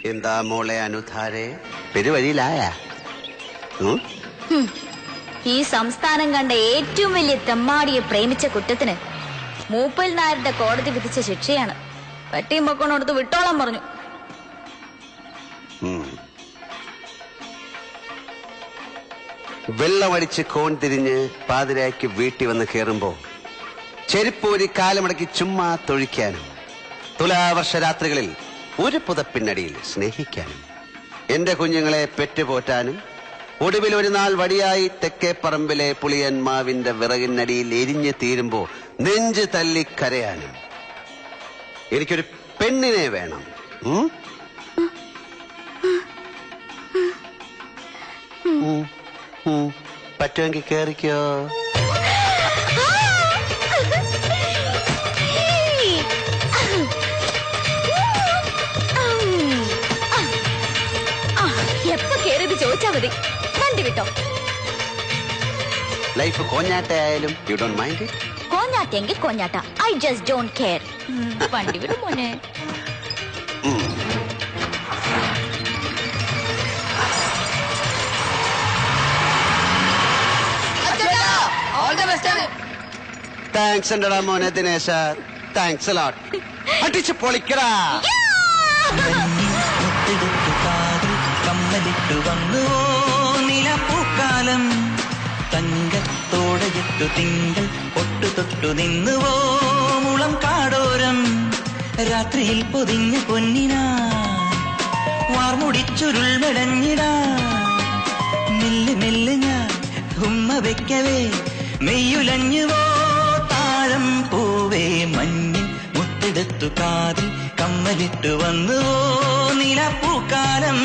എന്താ മോളെ അനുധാരെ പെരുവഴിയിലായ? ഈ സംസ്ഥാനം കണ്ട ഏറ്റവും വലിയ തെമ്മാടിയെ പ്രേമിച്ച കുറ്റത്തിന് മൂപ്പൽ നായരുടെ കോടതി വിധിച്ച ശിക്ഷയാണ്. പട്ടിയും പൊക്കോണടുത്ത് വിട്ടോളാൻ പറഞ്ഞു. വെള്ളമടിച്ച് കോൺ തിരിഞ്ഞ് പാതിരായ്ക്ക് വീട്ടിൽ വന്ന് കയറുമ്പോ ചെരുപ്പൂരി കാലമടക്കി ചുമ്മാ തൊഴിക്കാനും തുലാവർഷ രാത്രികളിൽ ഒരു പുതപ്പിനടിയിൽ സ്നേഹിക്കാനും എന്റെ കുഞ്ഞുങ്ങളെ പെറ്റുപോറ്റാനും ഒടുവിൽ ഒരു നാൾ വടിയായി തെക്കേപ്പറമ്പിലെ പുളിയന്മാവിന്റെ വിറകിനടിയിൽ എരിഞ്ഞു തീരുമ്പോ നെഞ്ച് തല്ലിക്കരയാനും എനിക്കൊരു പെണ്ണിനെ വേണം. പറ്റുമെങ്കിൽ കേറിക്കോ. എപ്പോ കേറിയത് ചോദിച്ചാ മതി. വണ്ടി വിട്ടോ. ലൈഫ് കോഞ്ഞാട്ടയായാലും യു ഡോണ്ട് മൈൻഡ് ഇറ്റ്? കോഞ്ഞാട്ടെങ്കിൽ കോഞ്ഞാട്ട. I just don't care. വണ്ടി വിടും മോനെ. താങ്ക്സ് ഉണ്ടടാ മോനെ ദിനേശ. Thanks a lot. അടിച്ച് പൊളിക്കടാ. കമ്മലിട്ടു വന്നുവോ നിലപ്പൂക്കാലം, തങ്കത്തോടയിട്ടു തിങ്കൾ ഒട്ടു തൊട്ടു നിന്നുവോ മുളം കാടോരം, രാത്രിയിൽ പൊതിഞ്ഞ പൊന്നിനാ വാർമുടിച്ചുരുൾ മെടഞ്ഞിടാ, മെല്ലെ മെല്ലെ ഞാൻ ഉമ്മ വെക്കവേ മെയ്യുലഞ്ഞുവോ താഴം പൂവേ മഞ്ഞിൽ മുത്തെടുത്തു കാതിൽ കമ്മലിട്ടു വന്നുവോ നിലപ്പൂക്കാലം.